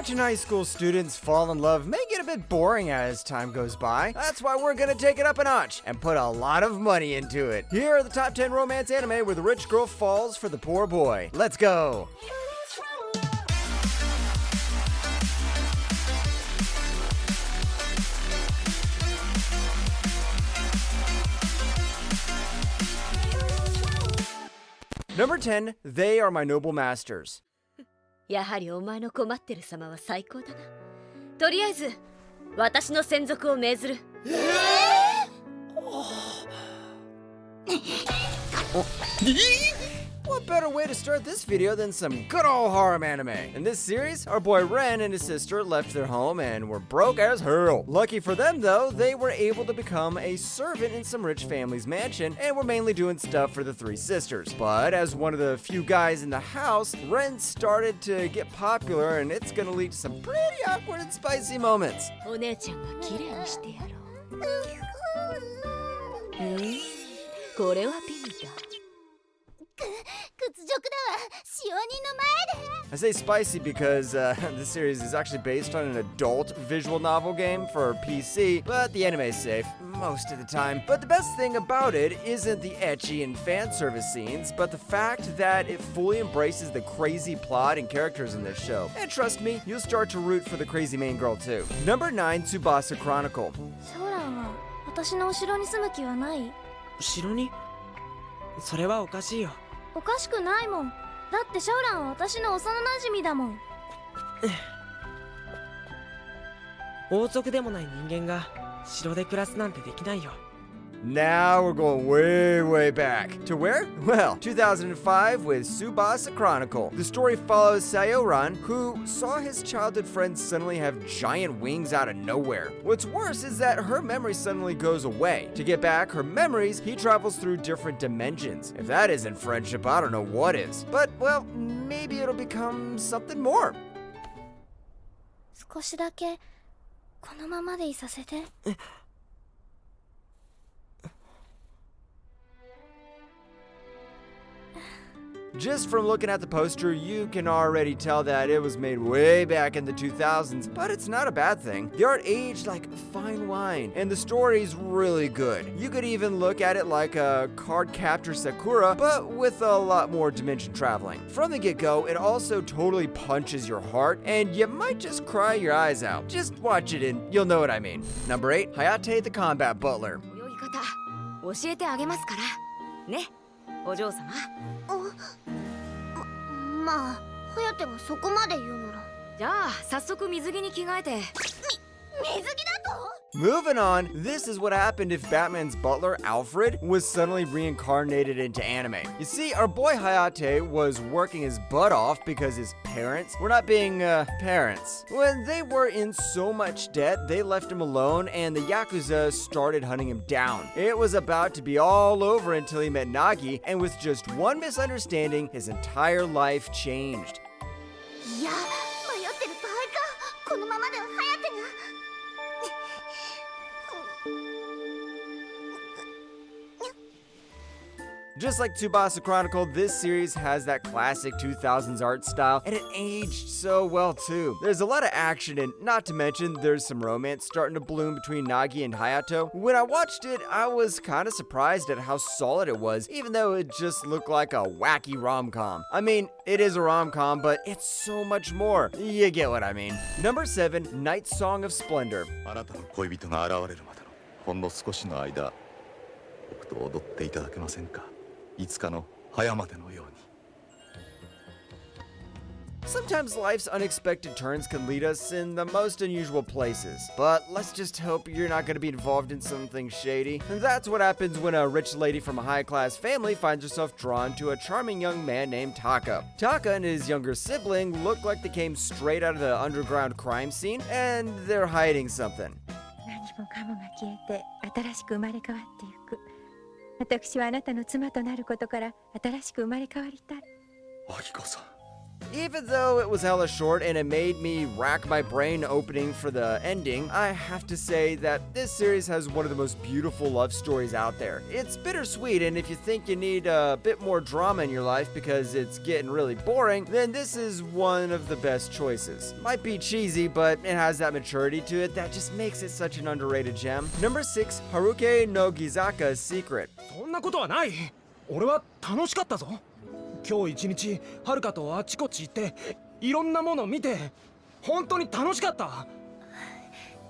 Watching high school students fall in love may get a bit boring as time goes by. That's why we're gonna take it up a notch and put a lot of money into it. Here are the top 10 romance anime where the rich girl falls for the poor boy. Let's go! Number 10, They Are My Noble Masters. やはりお前の困ってる様は最高だな。とりあえず私の専属を命ずる。What better way to start this video than some good old harem anime? In this series, our boy Ren and his sister left their home and were broke as hell. Lucky for them though, they were able to become a servant in some rich family's mansion and were mainly doing stuff for the three sisters. But as one of the few guys in the house, Ren started to get popular and it's gonna lead to some pretty awkward and spicy moments. お姉ちゃんが綺麗にしてやろう。これはピンだ。I say spicy because this series is actually based on an adult visual novel game for PC, but the anime is safe most of the time. But the best thing about it isn't the ecchi and fan service scenes, but the fact that it fully embraces the crazy plot and characters in this show. And trust me, you'll start to root for the crazy main girl too. Number 9, Tsubasa Chronicle. ショーランは私の後ろに住む気はない？後ろに？それはおかしいよ。おかしくないもん。だってシャオランは私の幼馴染だもん。王族でもない人間が城で暮らすなんてできないよ。Now we're going way back. To where? Well, 2005 with Tsubasa Chronicle. The story follows Sayoran, who saw his childhood friend suddenly have giant wings out of nowhere. What's worse is that her memory suddenly goes away. To get back her memories, he travels through different dimensions. If that isn't friendship, I don't know what is. But, well, maybe it'll become something more. 少しだけこのままでいさせて。Just from looking at the poster, you can already tell that it was made way back in the 2000s, but it's not a bad thing. The art aged like fine wine, and the story's really good. You could even look at it like a card capture Sakura, but with a lot more dimension traveling. From the get-go, it also totally punches your heart, and you might just cry your eyes out. Just watch it and you'll know what I mean. Number 8, Hayate the Combat Butler. 泳ぎ方教えてあげますからね、お嬢様。まあ、颯がそこまで言うなら。じゃあ早速水着に着替えて。水着だと？Moving on, this is what happened if Batman's butler, Alfred, was suddenly reincarnated into anime. You see, our boy Hayate was working his butt off because his parents were not being, parents. When they were in so much debt, they left him alone and the Yakuza started hunting him down. It was about to be all over until he met Nagi, and with just one misunderstanding, his entire life changed. いや、迷ってる場合か。このままでは颯が。Just like Tsubasa Chronicle, this series has that classic 2000s art style, and it aged so well too. There's a lot of action and not to mention there's some romance starting to bloom between Nagi and Hayato. When I watched it, I was kind of surprised at how solid it was, even though it just looked like a wacky rom-com. I mean, it is a rom-com, but it's so much more. You get what I mean. Number 7, Night Song of Splendor. あなたの恋人が現れるまでのほんの少しの間、僕と踊っていただけませんか？いつかの早までのように。Sometimes life's unexpected turns can lead us in the most unusual places, but let's just hope you're not going to be involved in something shady. And that's what happens when a rich lady from a high-class family finds herself drawn to a charming young man named Taka. Taka and his younger sibling look like they came straight out of the underground crime scene, and they're hiding something. 何もかもが消えて新しく生まれ変わっていく。私はあなたの妻となることから新しく生まれ変わりたい。アキコさん。Even though it was hella short and it made me rack my brain opening for the ending, I have to say that this series has one of the most beautiful love stories out there. It's bittersweet, and if you think you need a bit more drama in your life because it's getting really boring, then this is one of the best choices. Might be cheesy, but it has that maturity to it that just makes it such an underrated gem. Number 6, Haruke no Gizaka's Secret. そんなことはない。俺は楽しかったぞ。今日一日はるかとあちこち行っていろんなもの見て本当に楽しかった。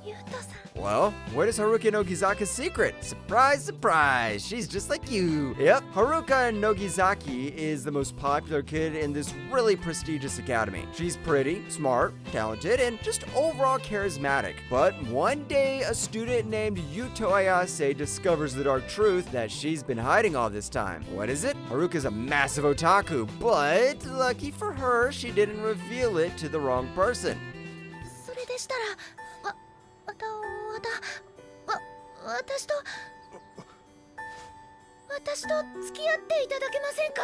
ゆうとさん。 Well, what is Haruka Nogizaka's secret? Surprise, surprise! She's just like you. Yep, Haruka Nogizaki is the most popular kid in this really prestigious academy. She's pretty, smart, talented, and just overall charismatic. But one day, a student named Yuto Ayase discovers the dark truth that she's been hiding all this time. What is it? Haruka's a massive otaku, but lucky for her, she didn't reveal it to the wrong person. それでしたら私と付き合っていただけませんか？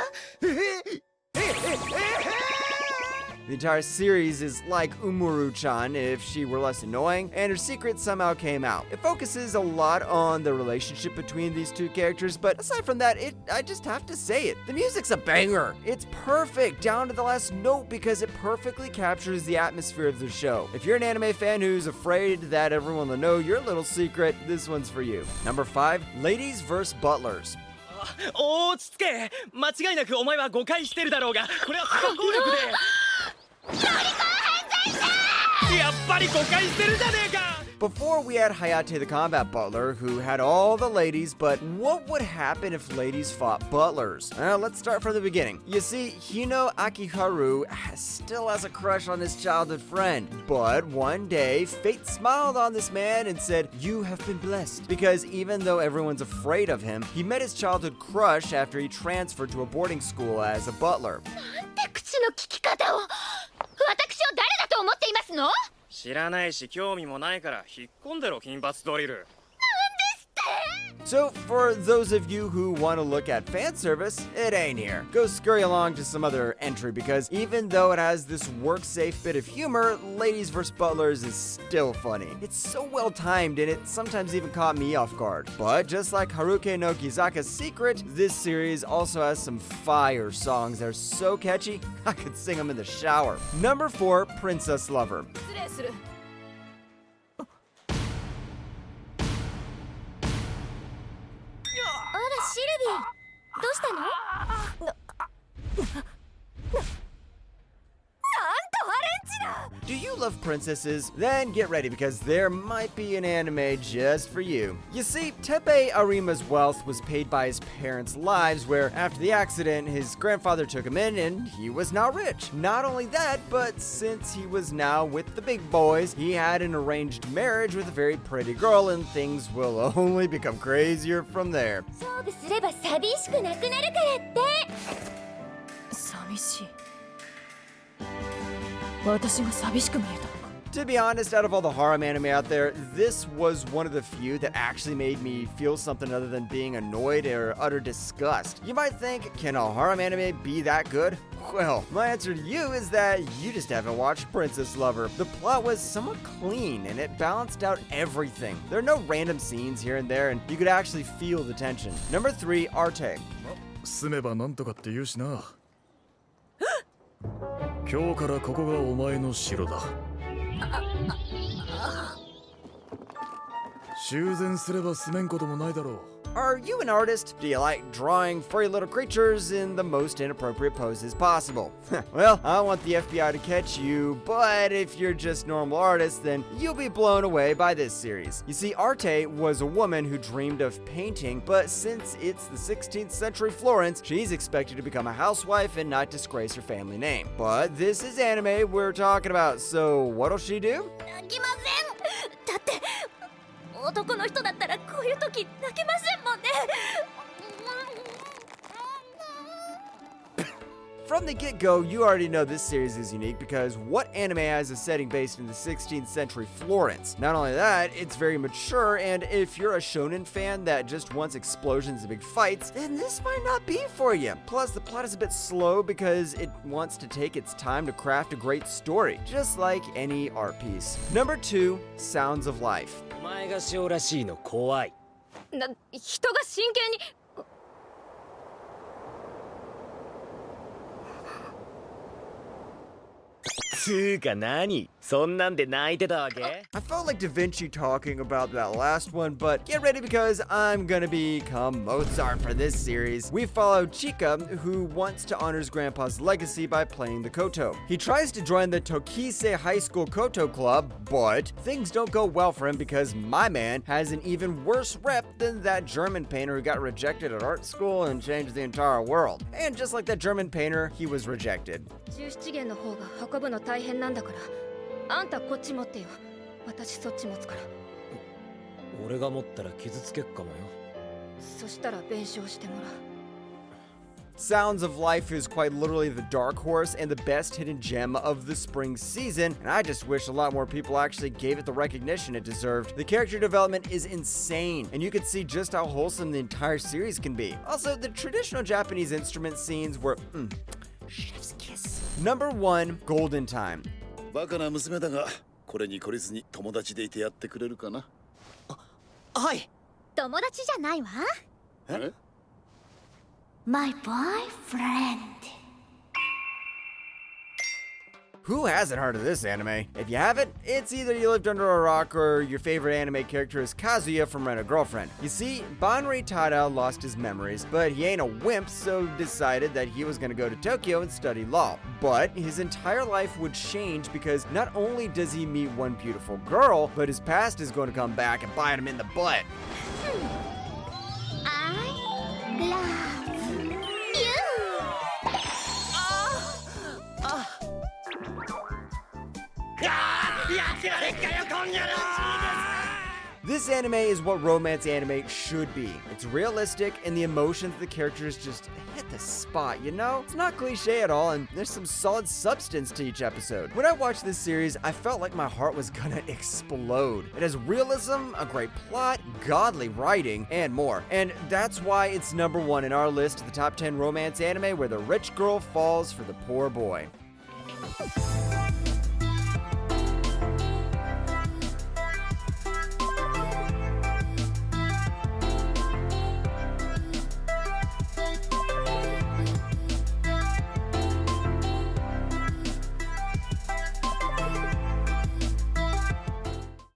The entire series is like Umuru-chan if she were less annoying, and her secret somehow came out. It focuses a lot on the relationship between these two characters, but aside from that, I just have to say it. The music's a banger. It's perfect, down to the last note, because it perfectly captures the atmosphere of the show. If you're an anime fan who's afraid that everyone will know your little secret, this one's for you. Number 5, Ladies vs. Butlers. 落ち着け。間違いなくお前は誤解してるだろうが、これは不可抗力で。やっぱり誤解してるじゃねえか。 Before we had Hayate the combat butler, who had all the ladies, but what would happen if ladies fought butlers? Let's start from the beginning. You see, Hino Akiharu still has a crush on his childhood friend, but one day, fate smiled on this man and said, "You have been blessed." Because even though everyone's afraid of him, he met his childhood crush after he transferred to a boarding school as a butler. なんて口の利き方を。私を誰だと思っていますの？知らないし興味もないから引っ込んでろ金髪ドリル。 So, for those of you who want to look at fan service, it ain't here. Go scurry along to some other entry because even though it has this work-safe bit of humor, Ladies vs. Butlers is still funny. It's so well timed and it sometimes even caught me off guard. But just like Haruke no Gizaka's Secret, this series also has some fire songs that are so catchy, I could sing them in the shower. Number 4, Princess Lover. 失礼する。あらシルビー、どうしたの？Do you love princesses? Then get ready because there might be an anime just for you. You see, Teppei Arima's wealth was paid by his parents' lives where after the accident, his grandfather took him in and he was now rich. Not only that, but since he was now with the big boys, he had an arranged marriage with a very pretty girl and things will only become crazier from there. 勝負すれば寂しくなくなるからって。寂しい。私が寂しく見えたのか。 To be honest, out of all the harem anime out there, this was one of the few that actually made me feel something other than being annoyed or utter disgust. You might think, can a harem anime be that good? Well, my answer to you is that you just haven't watched Princess Lover. The plot was somewhat clean and it balanced out everything. There are no random scenes here and there and you could actually feel the tension. Number 3, Arte. 住めばなんとかって言うしな。今日からここがお前の城だ。修繕すれば住めんこともないだろう。 Are you an artist? Do you like drawing furry little creatures in the most inappropriate poses possible? Well, I want the FBI to catch you, but if you're just normal artists, then you'll be blown away by this series. You see, Arte was a woman who dreamed of painting, but since it's the 16th century Florence, she's expected to become a housewife and not disgrace her family name. But this is anime we're talking about, so what'll she do? 泣きません。だって男の人だったらこういう時泣けませんもんね。From the get-go, you already know this series is unique because what anime has a setting based in the 16th century Florence? Not only that, it's very mature, and if you're a shonen fan that just wants explosions and big fights, then this might not be for you. Plus, the plot is a bit slow because it wants to take its time to craft a great story, just like any art piece. Number 2, Sounds of Life. お前が塩らしいの怖い。人が真剣につーか何そんなんで泣いてたわけ I felt like Da Vinci talking about that last one, but get ready because I'm gonna become Mozart for this series. We follow Chika, who wants to honor his grandpa's legacy by playing the koto. He tries to join the Tokise High School Koto Club, but things don't go well for him because my man has an even worse rep than that German painter who got rejected at art school and changed the entire world. And just like that German painter, he was rejected. 17元の方が運ぶの大変なんだからあんたこっち持ってよ私そっち持つから俺が持ったら傷つけっかもよそしたら弁償してもらう Sounds of Life is quite literally the dark horse and the best hidden gem of the spring season, and I just wish a lot more people actually gave it the recognition it deserved. The character development is insane, and you can see just how wholesome the entire series can be. Also, the traditional Japanese instrument scenes were chef's kiss. Number 1, Golden Time. バカな娘だが、これに懲りずに友達でいてやってくれるかな。はい。友達じゃないわ。え？ My boyfriend. Who hasn't heard of this anime? If you haven't, it's either you lived under a rock or your favorite anime character is Kazuya from Rent-A-Girlfriend. You see, Banri Tada lost his memories, but he ain't a wimp, so decided that he was gonna go to Tokyo and study law. But his entire life would change because not only does he meet one beautiful girl, but his past is going to come back and bite him in the butt. I love you. This anime is what romance anime should be. It's realistic and the emotions of the characters just hit the spot, you know? It's not cliche at all and there's some solid substance to each episode. When I watched this series, I felt like my heart was gonna explode. It has realism, a great plot, godly writing, and more. And that's why it's number 1 in our list of the top 10 romance anime where the rich girl falls for the poor boy.